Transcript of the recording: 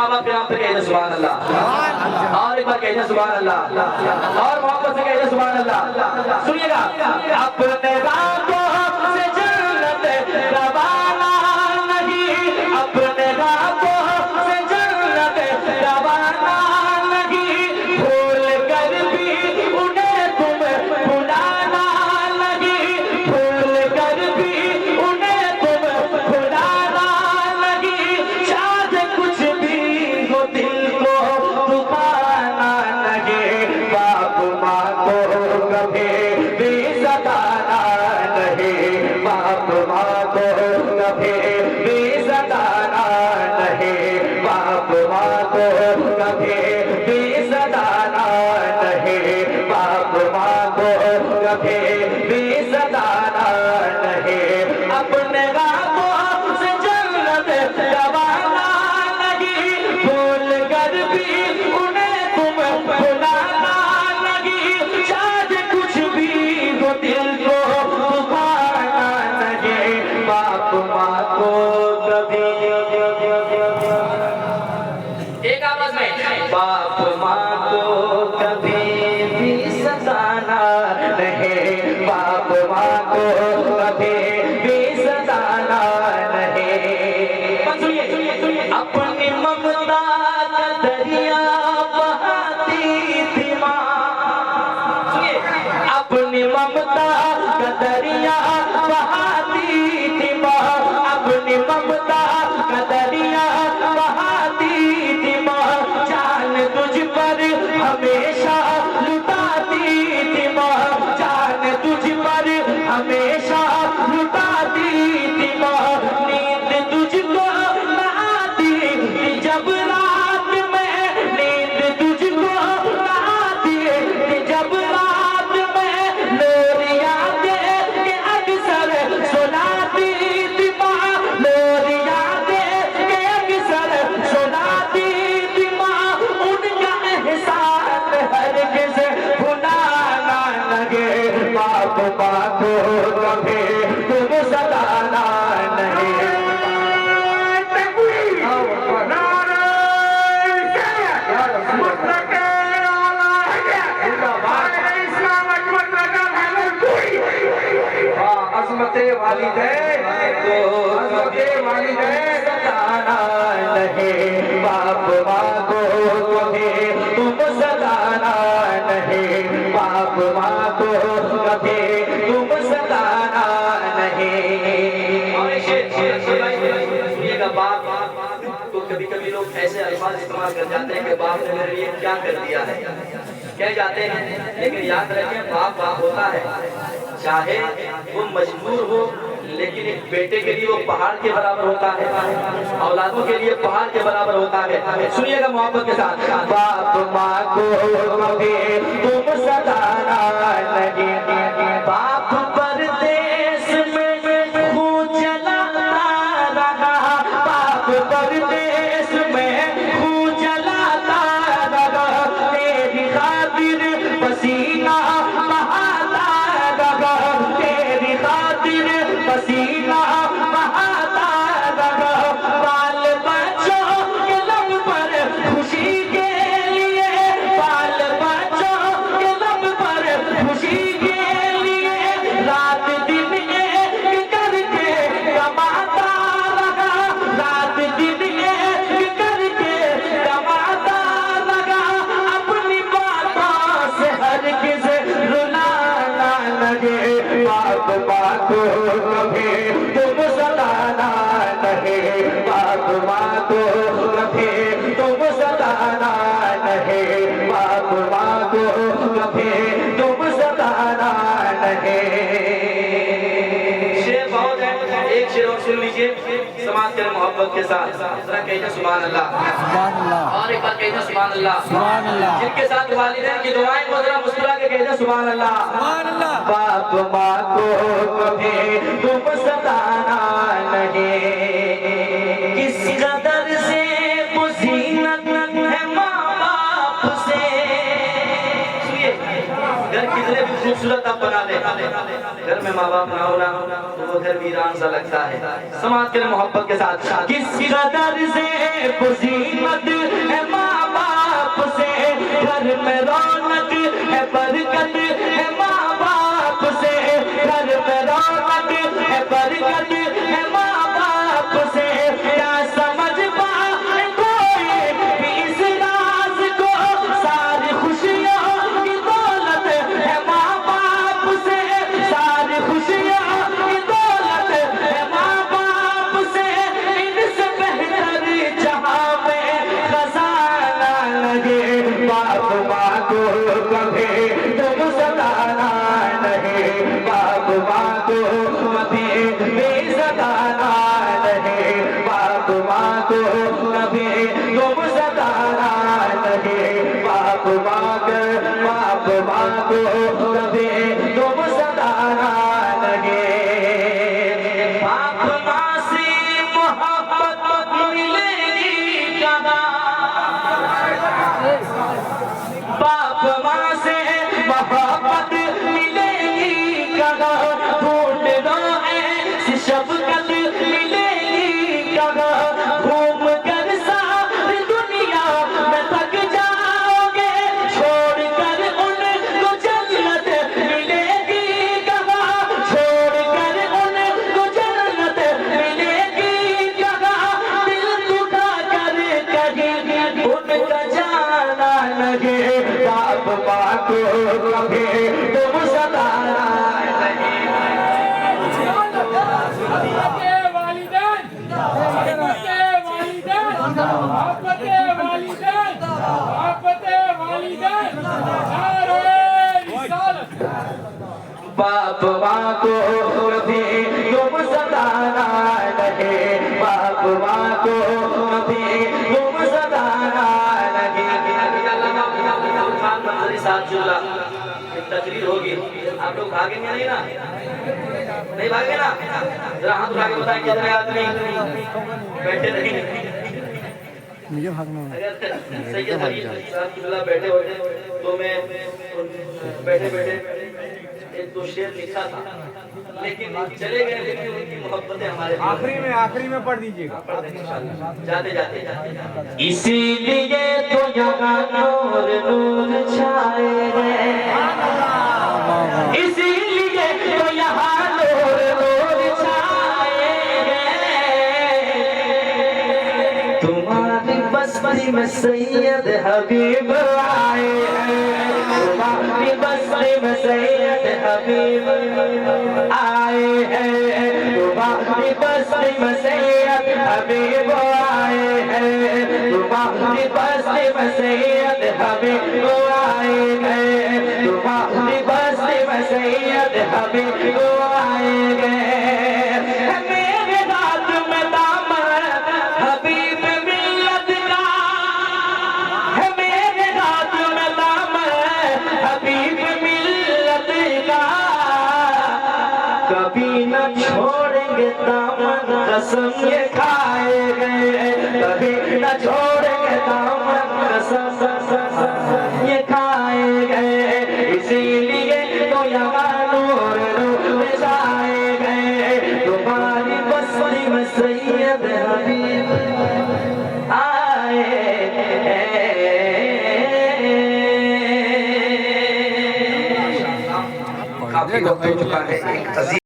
ماں باپ کے نام پہ کہتے سبحان اللہ، اور ایک بار کہتے سبحان اللہ، اور محبت سے کہتے سبحان اللہ۔ سنیے گا، اپنے راتوں سے جنت روانہ نہیں، اپنے راتوں سے جنت روانہ نہیں، بھول کر بھی انہیں تم بھلانا نہیں، بھول کر بھی انہیں تم بھلانا نہیں، شاید کچھ بھی ہو دل کو دبانا نہیں، باپ ماں کو کبھی بھی ستانا نہیں، باپ ماں کو کبھی بھی ستانا نہیں، باپ ماں کو کبھی بھی ستانا نہیں، باپ ماں کو کبھی بھی ستانا نہیں، اپنے راتوں سے جنت روانہ نہیں، بھول کر بھی انہیں تم بھلانا نہیں، شاید کچھ بھی ہو دل کو دبانا نہیں، باپ ماں کو کبھی ایک آواز میں باپ ماں کو کبھی بھی ستانا نہیں، باپ ماں کو کبھی بھی ستانا نہیں۔ اپنی ممتا کا دریا بہاتی تھی ماں، سنیے، اپنی ممتا کا دریا بہاتی تھی ماں، اپنی ممتا کا دریا بہاتی تھی ماں، جان تجھ پر ہمیشہ لٹاتی تھی ماں، جان تجھ پر ہمیشہ لٹاتی تھی ماں، نیند تجھ کو نہ آتی تھی جب رات میں، نیند تجھ کو نہ آتی تھی جب رات میں، لوریاں دے کے اکثر سناتی تھی ماں، لوریاں دے کے اکثر سناتی تھی ماں، ان کا احسان ہرگز بھلانا نہیں، باپ ماں کو کبھی تم ستانا نہیں۔ عظمت والدین کو عظمت والدین ستانا نہیں، باپ ماں کو کبھی تم ستانا نہیں، باپ ماں کو کبھی تم ستانا نہیں۔ اور سنیے گا، باپ تو کبھی کبھی لوگ ایسے الفاظ استعمال کر جاتے ہیں کہ باپ نے میرے لیے کیا کر دیا ہے، کہہ جاتے ہیں، لیکن یاد رکھیں باپ باپ ہوتا ہے، چاہے وہ مجبور ہو، لیکن ایک بیٹے کے لیے وہ پہاڑ کے برابر ہوتا ہے، اولادوں کے لیے پہاڑ کے برابر ہوتا ہے۔ سنیے گا محبت کے ساتھ، باپ ماں کو کبھی تم ستانا نہیں، باپ پردیس میں خون جلاتا رہا، باپ پردیس میں خون جلاتا رہا، تیری خاطر پسینہ بہاتا رہا، تیری خاطر پسینہ بہاتا رہا، بال بچوں کے لب پر خوشی کے لیے، بال بچوں کے لب پر خوشی کے لیے، رات دن ایک کر کے کماتا رہا، رات دن ایک کر کے کماتا رہا، اپنی باتوں سے ہرگز رلانا نہیں، باپ ماں کو کبھی تم ستانا نہیں، باپ ماں کو کبھی تم ستانا نہیں، باپ ماں کو کبھی تم ستانا نہیں۔ شعر بہت ہے، ایک شعر اور سن لیجئے، سماعت کریں محبت کے ساتھ، ذرا کہتے سبحان اللہ، سبحان اللہ، اور ایک بار کہتے سبحان اللہ، سبحان اللہ، جن کے ساتھ والدین کی دعائیں کو ذرا مسکرا کے کہتے سبحان اللہ، سبحان اللہ، باپ ماں کو کبھی تم ستانا نہیں، کس قدر سے زینت ہے ماں باپ سے، سنیے گھر کتنے بھی خوبصورت آپ بنا لیں، گھر میں ماں باپ نہ ہونا تو وہ گھر ویران سا لگتا ہے. سماعت کے محبت کے ساتھ کس قدر سے فضیلت ہے ماں باپ سے، گھر میں رونق ہے برکت ہے ماں باپ سے، گھر میں رونق ہے برکت ہے ماں باپ سے. کیا سمجھ پائے کوئی بھی اس راز کو، ساری خوشیوں کی دولت ہے ماں باپ سے، ساری خوشیوں کی دولت ہے ماں باپ سے. ان سے بہتر جہاں میں خزانہ لگے، باپ ماں کو کبھی تم ستانا نہیں، باپ ماں کو کبھی بھی ستانا نہیں، باپ ماں کو کبھی تم ستانا نہیں، باپ ماں کو کبھی تم ستانا نہیں. باپ ماں سے محبت ملے گی کہاں، باپ ماں سے محبت ملے گی کہاں، ڈھونڈ لو ایسی شفقت ملے گی کہاں. گھوم کر ساری دنیا میں تھک جاؤ گے، چھوڑ کر ان کو جنت ملے گی کہاں، چھوڑ کر ان کو جنت ملے گی کہاں. دل دکھا کر کہیں ان کا جانا لگے، باپ ماں کو کبھی تم ستانا نہیں. باپ ماں کو کبھی تم ستانا نہیں، باپ ماں کو کبھی تم ستانا نہیں. ایک تقریر ہوگی، آپ لوگ بھاگیں گے نہیں نا، نہیں بھاگے نا؟ ذرا ہاتھ اٹھا کے بتائیں کتنے آدمی بیٹھے نہیں. مجھے بھاگنا ہے. اگر سید علی صاحب کی اللہ بیٹھے ہوتے تو میں بیٹھے بیٹھے ایک دو شعر لکھا تھا، لیکن چلے گئے. لیکن ان کی محبتیں ہمارے آخری میں پڑھ دیجیے گا جاتے جاتے. اسی لیے تو یہاں نور نور چھائے ہیں، اسی لیے تو یہاں نور نور چھائے ہیں. تمہاری بستی میں سید حبیب آئے ہیں، تمہاری بستی میں سید حبیب آئے ہیں، تمہاری بستی میں سید حبیب آئے ہیں، تمہاری بستی میں سید حبیب آئے ہیں، تمہاری بستی میں سید حبیب آئے ہیں. میرے ہاتھ میں دامن حبیب ملت کا ہے، میرے ہاتھ میں دامن حبیب ملت کا. کبھی نہ چھوڑیں گے دامن، قسم یہ کھائے گئے، کبھی نہ چھوڑیں گے دامن، قسم یہ کھائے گئے. اسی لیے تو یہاں نور نور چھائے گئے، تمہاری بستی میں سید حبیب آئے ہیں. کافی وقت ہو چکا ہے. ایک عظیم